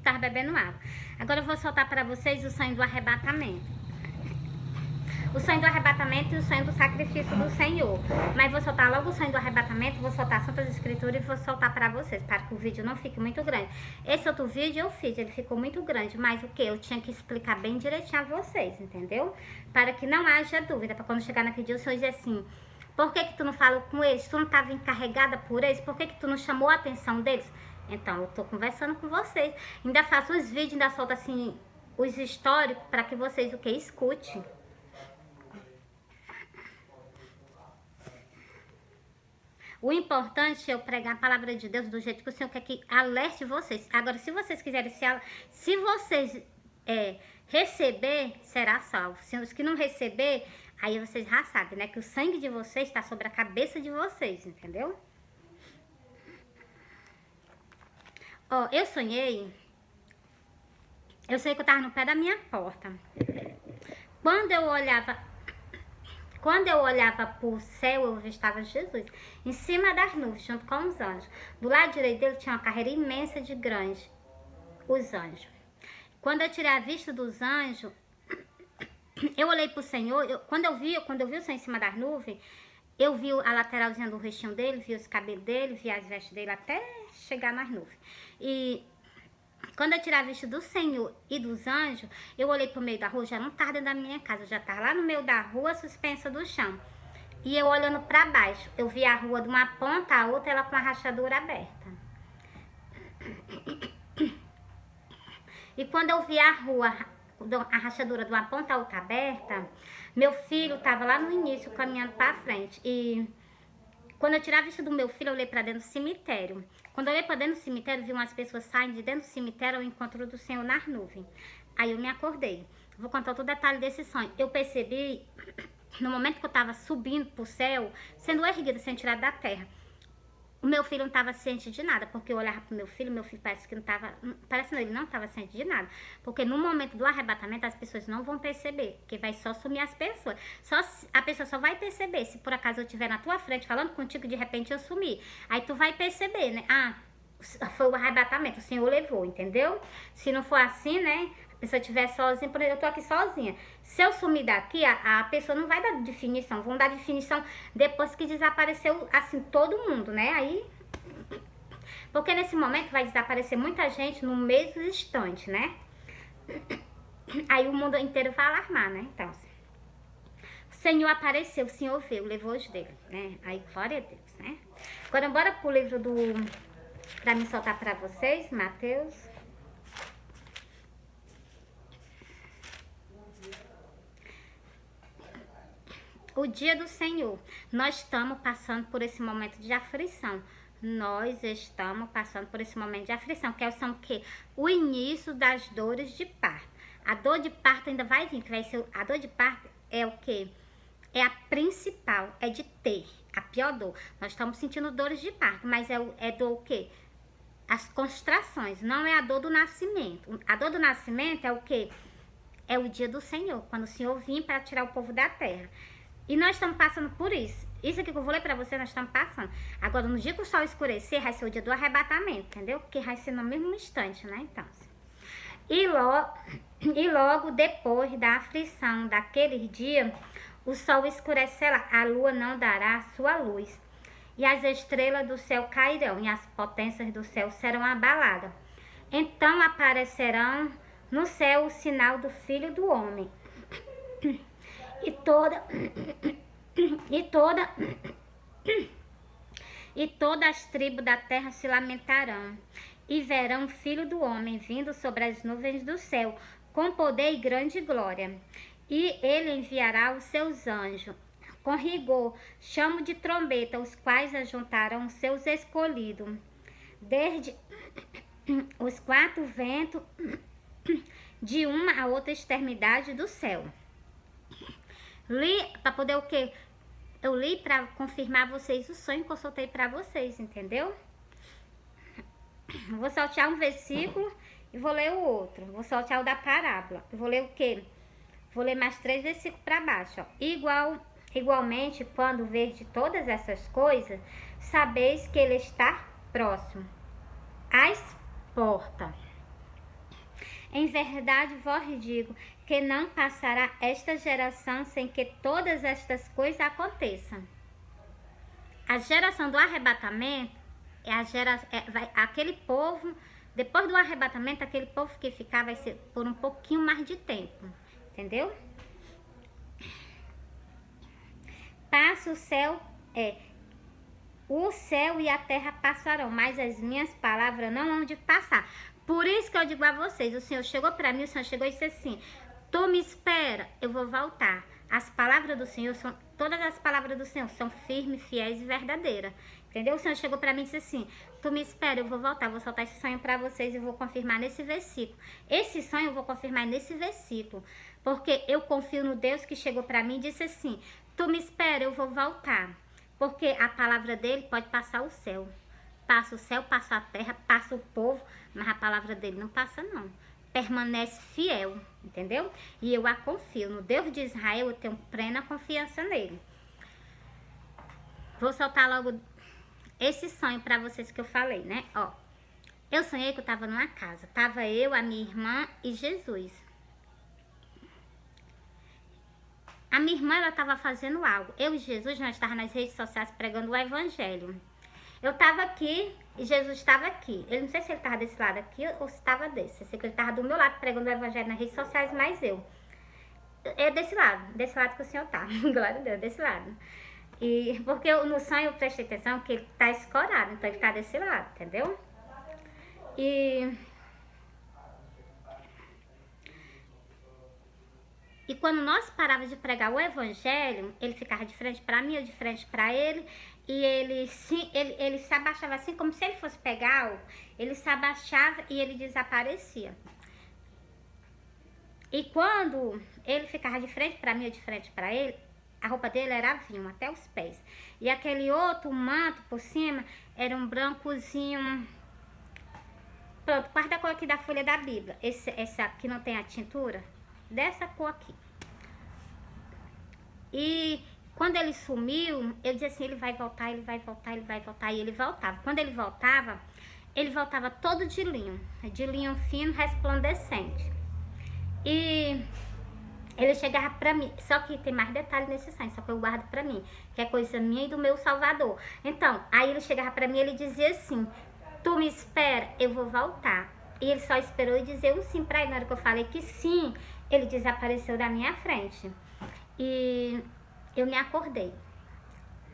Tava bebendo água. Agora eu vou soltar para vocês o sonho do arrebatamento. O sonho do arrebatamento e o sonho do sacrifício do Senhor. Mas vou soltar logo o sonho do arrebatamento, vou soltar Santas Escrituras e vou soltar para vocês, para que o vídeo não fique muito grande. Esse outro vídeo eu fiz, ele ficou muito grande, mas o que? Eu tinha que explicar bem direitinho a vocês, entendeu? Para que não haja dúvida, para quando chegar naquele dia o Senhor dizer assim: por que tu não falou com eles? Tu não estava encarregada por eles? Por que tu não chamou a atenção deles? Então, eu tô conversando com vocês. Ainda faço os vídeos, ainda solto assim os históricos para que vocês o que? Escutem. O importante é eu pregar a palavra de Deus do jeito que o Senhor quer que alerte vocês. Agora, se vocês quiserem se vocês receber, será salvo. Se os que não receber, aí vocês já sabem, né? Que o sangue de vocês está sobre a cabeça de vocês, entendeu? Ó, eu sonhei que eu tava no pé da minha porta. Quando eu olhava pro céu, eu avistava Jesus em cima das nuvens, junto com os anjos. Do lado direito dele tinha uma carreira imensa de grande, os anjos. Quando eu tirei a vista dos anjos, eu olhei pro Senhor, quando eu vi o Senhor em cima das nuvens, eu vi a lateralzinha do rostinho dele, vi os cabelos dele, vi as vestes dele até chegar nas nuvens. E quando eu tirei a vista do Senhor e dos anjos, eu olhei pro meio da rua, já não estava dentro da minha casa, já estava lá no meio da rua, suspensa do chão. E eu olhando para baixo, eu vi a rua de uma ponta a outra, ela com a rachadura aberta. E quando eu vi a rua, a rachadura de uma ponta a outra aberta, meu filho estava lá no início, caminhando para frente. E quando eu tirei a vista do meu filho, eu olhei para dentro do cemitério. Quando eu olhei para dentro do cemitério, vi umas pessoas saindo de dentro do cemitério ao encontro do Senhor nas nuvens. Aí eu me acordei. Vou contar todo o detalhe desse sonho. Eu percebi, no momento que eu estava subindo para o céu, sendo erguida, sendo tirada da terra, o meu filho não estava ciente de nada, porque eu olhava pro meu filho parece que não estava, parece que ele não estava ciente de nada, porque no momento do arrebatamento as pessoas não vão perceber, porque vai só sumir as pessoas, a pessoa só vai perceber, se por acaso eu estiver na tua frente falando contigo, de repente eu sumir, aí tu vai perceber, né, foi o arrebatamento, o Senhor levou, entendeu? Se não for assim, né, a pessoa estiver sozinha, por exemplo, eu tô aqui sozinha, se eu sumir daqui, a pessoa não vai dar definição, vão dar definição depois que desapareceu, assim, todo mundo, né, aí, porque nesse momento vai desaparecer muita gente no mesmo instante, né, aí o mundo inteiro vai alarmar, né, então, o Senhor apareceu, o Senhor veio, levou os dele, né, aí, glória a Deus, né. Agora, bora pro livro pra me soltar pra vocês, Mateus. O dia do Senhor. Nós estamos passando por esse momento de aflição. Nós estamos passando por esse momento de aflição, que são o quê? O início das dores de parto. A dor de parto ainda vai vir, que vai ser, a dor de parto é o quê? É a principal, é de ter, a pior dor. Nós estamos sentindo dores de parto, mas é dor o quê? As contrações, não é a dor do nascimento. A dor do nascimento é o quê? É o dia do Senhor, quando o Senhor vir para tirar o povo da terra. E nós estamos passando por isso. Isso aqui que eu vou ler pra você, nós estamos passando. Agora, no dia que o sol escurecer, vai ser o dia do arrebatamento, entendeu? Porque vai ser no mesmo instante, né? Então. E logo depois da aflição daquele dia, o sol escurecerá, a lua não dará a sua luz. E as estrelas do céu cairão, e as potências do céu serão abaladas. Então aparecerão no céu o sinal do Filho do Homem. E todas as tribos da terra se lamentarão, e verão o Filho do Homem vindo sobre as nuvens do céu, com poder e grande glória. E ele enviará os seus anjos, com rigor, chamo de trombeta, os quais ajuntarão os seus escolhidos, desde os quatro ventos, de uma a outra extremidade do céu. Li para poder o quê? Eu li para confirmar vocês o sonho que eu soltei para vocês, entendeu? Vou sortear um versículo e vou ler o outro. Vou sortear o da parábola. Eu vou ler o quê? Vou ler mais 3 versículos para baixo, ó. Igualmente, quando vede todas essas coisas, sabeis que ele está próximo às portas. Em verdade vos digo que não passará esta geração sem que todas estas coisas aconteçam. A geração do arrebatamento aquele povo, depois do arrebatamento, aquele povo que ficar vai ser por um pouquinho mais de tempo, entendeu? Passa o céu e a terra passarão, mas as minhas palavras não hão de passar. Por isso que eu digo a vocês, o Senhor chegou para mim, o Senhor chegou e disse assim: tu me espera, eu vou voltar. As palavras do Senhor todas as palavras do Senhor são firmes, fiéis e verdadeiras. Entendeu? O Senhor chegou para mim e disse assim: tu me espera, eu vou voltar, vou soltar esse sonho para vocês e vou confirmar nesse versículo. Esse sonho eu vou confirmar nesse versículo, porque eu confio no Deus que chegou para mim e disse assim: tu me espera, eu vou voltar. Porque a palavra dele pode passar o céu. Passa o céu, passa a terra, passa o povo, mas a palavra dele não passa não. Permanece fiel, entendeu? E eu a confio. No Deus de Israel eu tenho plena confiança nele. Vou soltar logo esse sonho para vocês que eu falei, né? Ó, eu sonhei que eu tava numa casa. Tava eu, a minha irmã e Jesus. A minha irmã, ela tava fazendo algo. Eu e Jesus, nós estávamos nas redes sociais pregando o evangelho. Eu tava aqui e Jesus estava aqui. Eu não sei se ele estava desse lado aqui ou se estava desse. Eu sei que ele estava do meu lado pregando o evangelho nas redes sociais, mas eu. É desse lado que o Senhor tá. Glória a Deus, desse lado. E porque no sonho eu prestei atenção que ele tá escorado, então ele tá desse lado, entendeu? E quando nós parávamos de pregar o evangelho, ele ficava de frente para mim, eu de frente para ele, e ele se abaixava assim, como se ele fosse pegar algo, ele se abaixava e ele desaparecia. E quando ele ficava de frente para mim, eu de frente para ele, a roupa dele era vinho até os pés. E aquele outro manto por cima era um brancozinho. Pronto, parte da cor aqui da folha da Bíblia. Esse aqui não tem a tintura? Dessa cor aqui. E quando ele sumiu, eu disse assim: ele vai voltar, ele vai voltar, ele vai voltar. E ele voltava. Quando ele voltava todo de linho fino, resplandecente. E ele chegava pra mim, só que tem mais detalhe nesse sonho, só que eu guardo pra mim, que é coisa minha e do meu Salvador. Então, aí ele chegava pra mim e ele dizia assim: tu me espera, eu vou voltar. E ele só esperou e dizer um sim pra ele. Na hora que eu falei que sim, ele desapareceu da minha frente. E eu me acordei.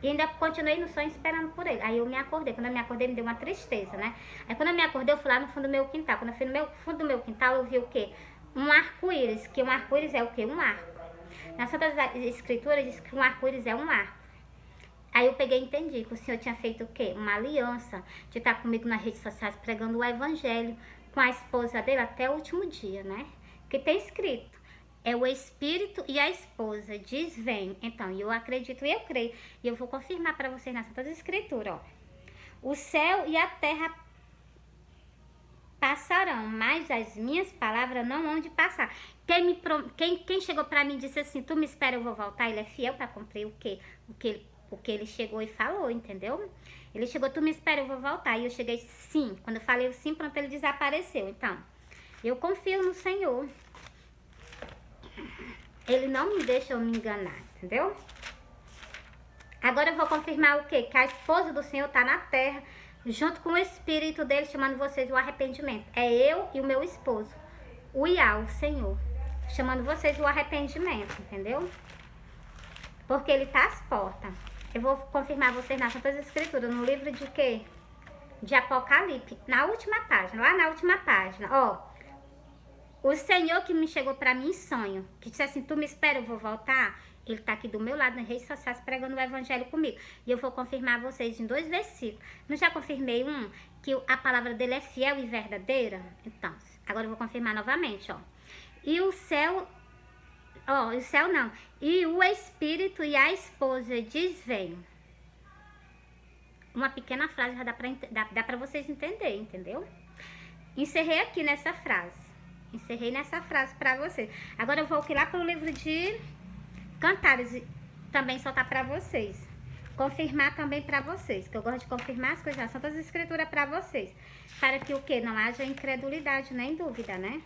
E ainda continuei no sonho esperando por ele. Aí eu me acordei. Quando eu me acordei, me deu uma tristeza, né? Aí quando eu me acordei, eu fui lá no fundo do meu quintal. Quando eu fui no fundo do meu quintal, eu vi o quê? Um arco-íris. Que um arco-íris é o quê? Um arco. Nas Santas Escrituras diz que um arco-íris é um arco. Aí eu peguei e entendi que o Senhor tinha feito o quê? Uma aliança de estar comigo nas redes sociais pregando o evangelho com a esposa dele até o último dia, né? Que tem escrito: é o Espírito e a esposa, diz vem. Então, eu acredito e eu creio. E eu vou confirmar para vocês nas Santas Escrituras, ó. O céu e a terra passarão, mas as minhas palavras não hão de passar. Quem chegou para mim e disse assim: tu me espera, eu vou voltar, ele é fiel para cumprir o que ele chegou e falou, entendeu? Ele chegou: tu me espera, eu vou voltar. E eu cheguei sim. Quando eu falei o sim, pronto, ele desapareceu. Então, eu confio no Senhor. Ele não me deixa eu me enganar, entendeu? Agora eu vou confirmar o quê? Que a esposa do Senhor tá na terra, junto com o Espírito dele, chamando vocês o arrependimento. É eu e o meu esposo, o Iá, o Senhor, chamando vocês o arrependimento, entendeu? Porque ele tá às portas. Eu vou confirmar vocês nas Santas Escrituras, no livro de quê? De Apocalipse, na última página, lá na última página, ó. O Senhor que me chegou para mim em sonho, que disse assim: tu me espera, eu vou voltar. Ele tá aqui do meu lado nas redes sociais pregando o evangelho comigo. E eu vou confirmar vocês em 2 versículos. Não já confirmei um? Que a palavra dele é fiel e verdadeira? Então, agora eu vou confirmar novamente, ó. E o céu... Ó, o céu não. E o Espírito e a esposa diz vem. Uma pequena frase já dá pra vocês entenderem, entendeu? Encerrei aqui nessa frase. Encerrei nessa frase pra vocês. Agora eu vou aqui lá pro livro de Cantares e também soltar pra vocês. Confirmar também pra vocês, que eu gosto de confirmar as coisas nas Santas Escrituras pra vocês. Para que o quê? Não haja incredulidade nem dúvida, né?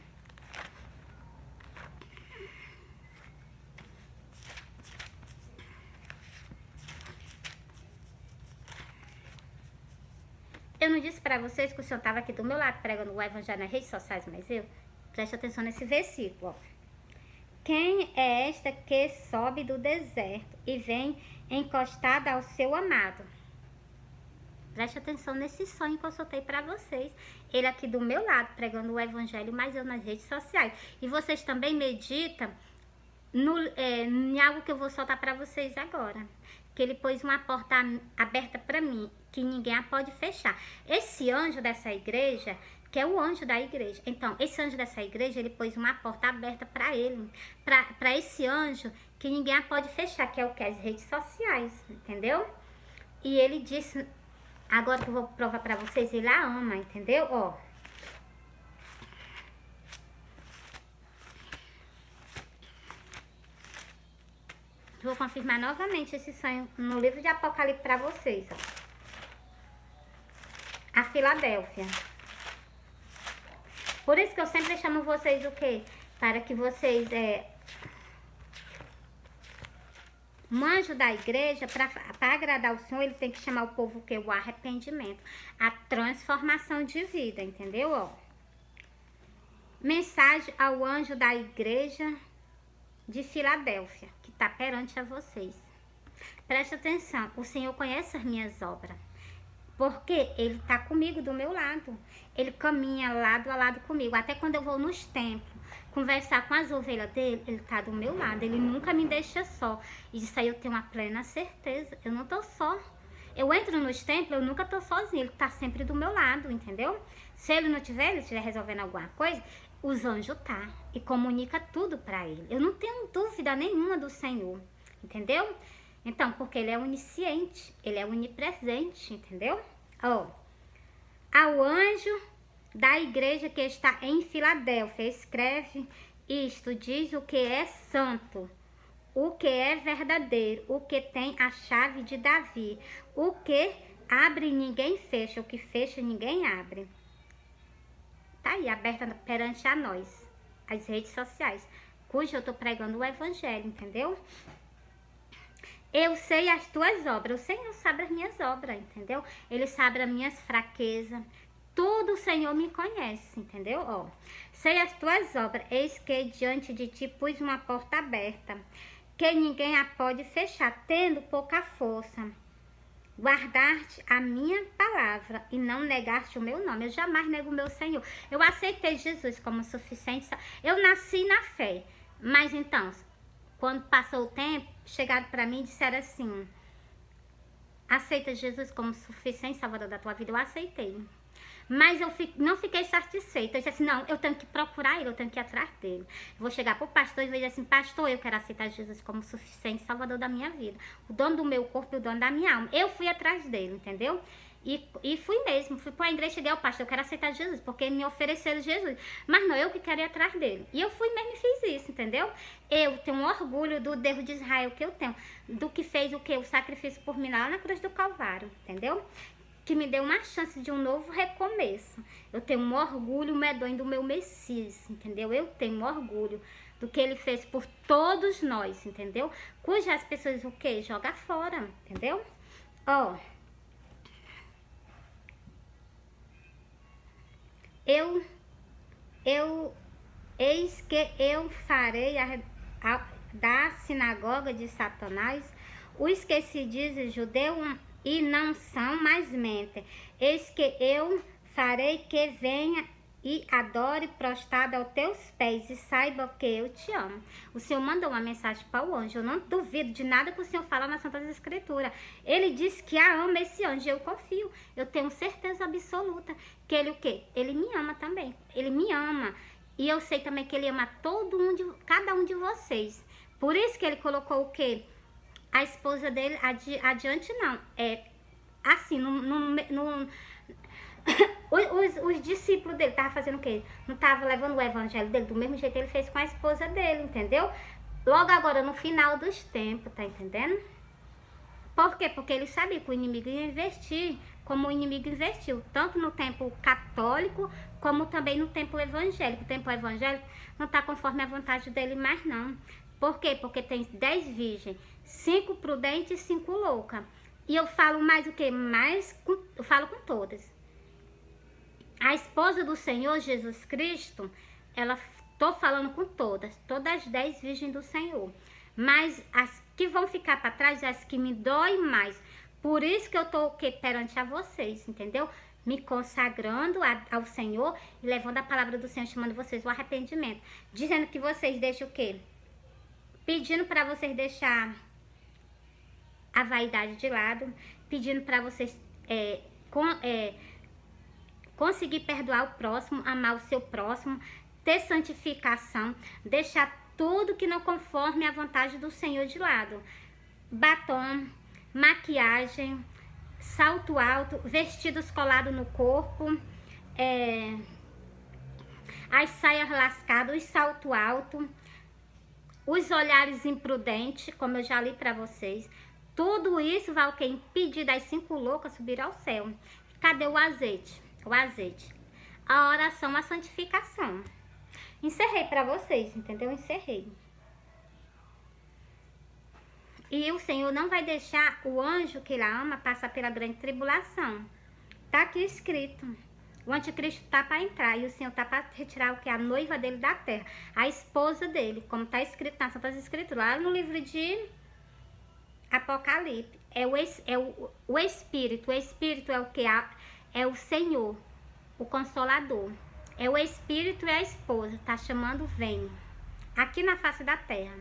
Eu não disse para vocês que o Senhor estava aqui do meu lado pregando o evangelho nas redes sociais, mas eu? Preste atenção nesse versículo, ó. Quem é esta que sobe do deserto e vem encostada ao seu amado? Preste atenção nesse sonho que eu soltei para vocês. Ele aqui do meu lado, pregando o evangelho, mas eu nas redes sociais. E vocês também meditam em algo que eu vou soltar para vocês agora. Que ele pôs uma porta aberta para mim, que ninguém a pode fechar. Esse anjo dessa igreja, que é o anjo da igreja. Então, esse anjo dessa igreja, ele pôs uma porta aberta para ele. Para esse anjo, que ninguém a pode fechar, que é o que? As redes sociais, entendeu? E ele disse... Agora que eu vou provar pra vocês, ele a ama, entendeu? Ó. Vou confirmar novamente esse sonho no livro de Apocalipse pra vocês, ó. A Filadélfia. Por isso que eu sempre chamo vocês o quê? Para que vocês... Um anjo da igreja, para agradar o Senhor, ele tem que chamar o povo o quê? O arrependimento, a transformação de vida, entendeu? Ó. Mensagem ao anjo da igreja de Filadélfia, que está perante a vocês. Preste atenção, o Senhor conhece as minhas obras, porque ele está comigo do meu lado. Ele caminha lado a lado comigo, até quando eu vou nos templos, conversar com as ovelhas dele, ele tá do meu lado, ele nunca me deixa só. E disso aí eu tenho uma plena certeza, eu não tô só. Eu entro nos templos, eu nunca tô sozinha, ele tá sempre do meu lado, entendeu? Se ele não tiver, ele estiver resolvendo alguma coisa, os anjos tá e comunica tudo pra ele. Eu não tenho dúvida nenhuma do Senhor, entendeu? Então, porque ele é onisciente, ele é onipresente, entendeu? Ó, ao anjo da igreja que está em Filadélfia, escreve isto, diz o que é santo, o que é verdadeiro, o que tem a chave de Davi, o que abre ninguém fecha, o que fecha ninguém abre. Tá aí, aberta perante a nós, as redes sociais, cujo eu tô pregando o evangelho, entendeu? Eu sei as tuas obras, o Senhor sabe as minhas obras, entendeu? Ele sabe as minhas fraquezas, tudo o Senhor me conhece, entendeu? Ó, sei as tuas obras, eis que diante de ti pus uma porta aberta, que ninguém a pode fechar, tendo pouca força. Guardaste a minha palavra e não negaste o meu nome. Eu jamais nego o meu Senhor. Eu aceitei Jesus como suficiente. Eu nasci na fé. Mas então, quando passou o tempo, chegaram para mim e disseram assim: aceita Jesus como suficiente salvador da tua vida? Eu aceitei. Mas eu não fiquei satisfeita. Eu disse assim, não, eu tenho que procurar ele, eu tenho que ir atrás dele. Eu vou chegar pro pastor e vou dizer assim, pastor, eu quero aceitar Jesus como suficiente salvador da minha vida. O dono do meu corpo e o dono da minha alma. Eu fui atrás dele, entendeu? E fui mesmo, fui para a igreja e cheguei ao pastor, eu quero aceitar Jesus, porque me ofereceram Jesus. Mas não, eu que quero ir atrás dele. E eu fui mesmo e fiz isso, entendeu? Eu tenho um orgulho do Deus de Israel que eu tenho, do que fez o que? O sacrifício por mim lá na cruz do Calvário, entendeu? Que me deu uma chance de um novo recomeço. Eu tenho um orgulho medonho do meu Messias, entendeu? Eu tenho um orgulho do que ele fez por todos nós, entendeu? Cujas pessoas o quê? Joga fora, entendeu? Ó, eis que eu farei da sinagoga de Satanás os que se dizem judeu e não são, mas mentem. Eis que eu farei que venha e adore prostrado aos teus pés e saiba que eu te amo. O Senhor mandou uma mensagem para o anjo. Eu não duvido de nada que o Senhor fala na Santa Escritura. Ele disse que a ama esse anjo. Eu confio. Eu tenho certeza absoluta que ele o quê? Ele me ama também. Ele me ama. E eu sei também que ele ama cada um de vocês. Por isso que ele colocou o quê? A esposa dele adiante não. É assim, os discípulos dele estavam fazendo o quê? Não estavam levando o evangelho dele do mesmo jeito que ele fez com a esposa dele, entendeu? Logo agora, no final dos tempos, tá entendendo? Por quê? Porque ele sabia que o inimigo ia investir, como o inimigo investiu, tanto no tempo católico, como também no tempo evangélico. O tempo evangélico não tá conforme a vontade dele mais não. Por quê? Porque tem 10 virgens, 5 prudentes e 5 loucas. E eu falo mais o quê? Eu falo com todas. A esposa do Senhor Jesus Cristo, ela, tô falando com todas as 10 virgens do Senhor. Mas as que vão ficar para trás, as que me doem mais. Por isso que eu tô perante a vocês, entendeu? Me consagrando ao Senhor e levando a palavra do Senhor, chamando vocês o arrependimento. Dizendo que vocês deixam o quê? Pedindo para vocês deixar a vaidade de lado. Pedindo para vocês conseguir perdoar o próximo, amar o seu próximo, ter santificação, deixar tudo que não conforme a vontade do Senhor de lado. Batom, maquiagem, salto alto, vestidos colados no corpo, as saias lascadas, os salto alto, os olhares imprudentes, como eu já li para vocês. Tudo isso vai o que? Impedir das 5 loucas subir ao céu. Cadê o azeite? O azeite. A oração, a santificação. Encerrei para vocês, entendeu? Encerrei. E o Senhor não vai deixar o anjo que ele ama passar pela grande tribulação. Tá aqui escrito. O anticristo tá para entrar e o Senhor tá para retirar o que? A noiva dele da terra. A esposa dele, como tá escrito nas Santas Escrituras, lá no livro de Apocalipse. O Espírito. O Espírito é o que? É o Senhor, o Consolador. É o Espírito e a esposa. Tá chamando, vem. Aqui na face da terra.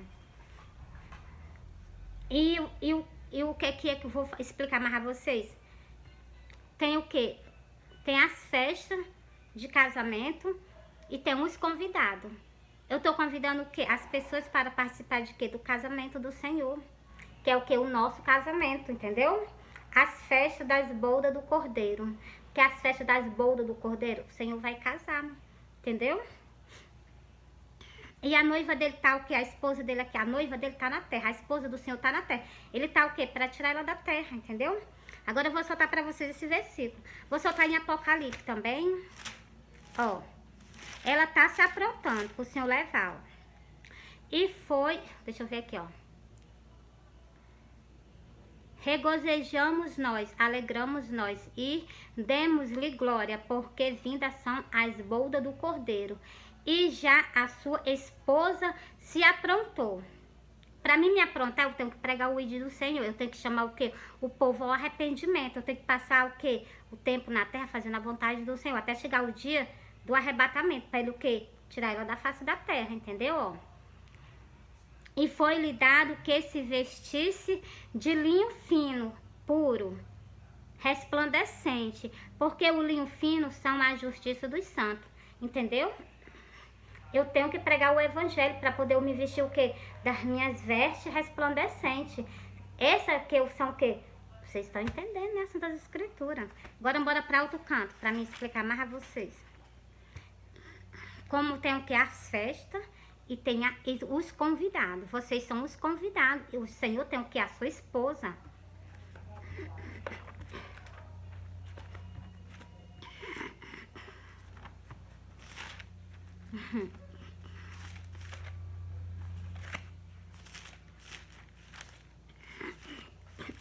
E o que é que eu vou explicar mais a vocês? Tem o que? Tem as festas de casamento e tem os convidados. Eu tô convidando o quê? As pessoas para participar de quê? Do casamento do Senhor. Que é o que? O nosso casamento, entendeu? As festas das bodas do Cordeiro. Que as festas das bodas do Cordeiro, o Senhor vai casar, entendeu? E a noiva dele tá o quê? A esposa dele aqui, a noiva dele tá na terra, a esposa do Senhor tá na terra. Ele tá o quê? Para tirar ela da terra, entendeu? Agora eu vou soltar para vocês esse versículo. Vou soltar em Apocalipse também. Ó, ela tá se aprontando pro Senhor levar, ó. E foi, deixa eu ver aqui, ó. Regozejamos nós, alegramos nós e demos-lhe glória, porque vindas são as bodas do Cordeiro. E já a sua esposa se aprontou. Para mim me aprontar, eu tenho que pregar o ID do Senhor. Eu tenho que chamar o quê? O povo ao arrependimento. Eu tenho que passar o quê? O tempo na terra fazendo a vontade do Senhor. Até chegar o dia do arrebatamento. Para ele o quê? Tirar ela da face da terra, entendeu? Ó. E foi-lhe dado que se vestisse de linho fino, puro, resplandecente. Porque o linho fino são a justiça dos santos. Entendeu? Eu tenho que pregar o evangelho para poder eu me vestir o quê? Das minhas vestes resplandecentes. Essa que são o quê? Vocês estão entendendo, né? São das escrituras. Agora bora para outro canto, para me explicar mais a vocês. Como tem o que? As festas e tem os convidados. Vocês são os convidados. E o Senhor tem o que? A sua esposa.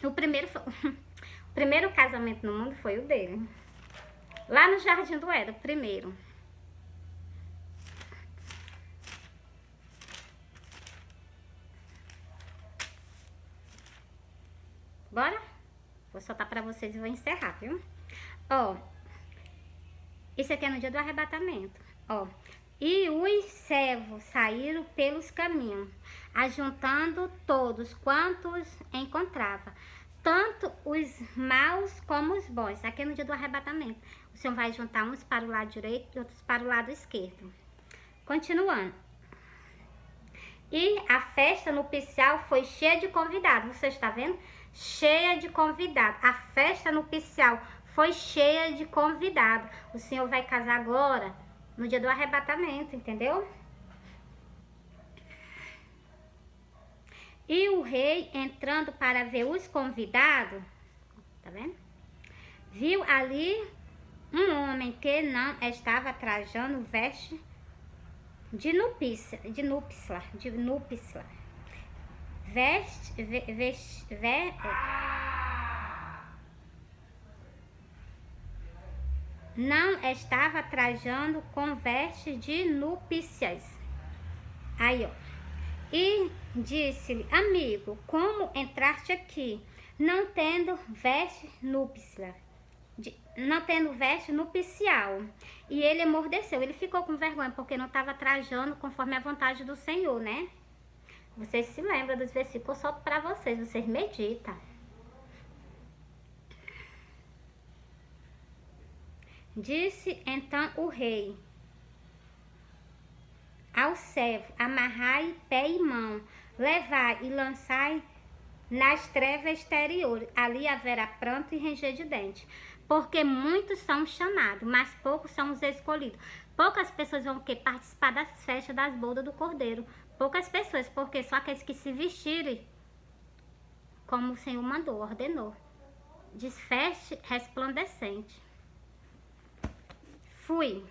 O primeiro casamento no mundo foi o dele. Lá no Jardim do Éden, o primeiro. Bora? Vou soltar pra vocês e vou encerrar, viu? Ó, isso aqui é no dia do arrebatamento. Ó, e os servos saíram pelos caminhos, ajuntando todos quantos encontrava, tanto os maus como os bons. Aqui é no dia do arrebatamento. O Senhor vai juntar uns para o lado direito e outros para o lado esquerdo. Continuando. E a festa nupcial foi cheia de convidados. Você está vendo? Cheia de convidados. A festa nupcial foi cheia de convidados. O Senhor vai casar agora, no dia do arrebatamento, entendeu? E o rei, entrando para ver os convidados, tá vendo? Viu ali um homem que não estava trajando veste de núpcia. não estava trajando com vestes de núpcias. Aí, ó. E disse-lhe, amigo, como entraste aqui, não tendo veste núpcia? Não tendo veste nupcial. E ele emordeceu. Ele ficou com vergonha porque não estava trajando conforme a vontade do Senhor, né? Vocês se lembram dos versículos só para vocês meditam. Disse então o rei ao servo, amarrai pé e mão, levai e lançai nas trevas exteriores, ali haverá pranto e ranger de dente. Porque muitos são chamados, mas poucos são os escolhidos. Poucas pessoas vão participar das festas das bodas do Cordeiro. Poucas pessoas, porque só aqueles que se vestirem como o Senhor mandou, ordenou. Diz feste resplandecente. Fui.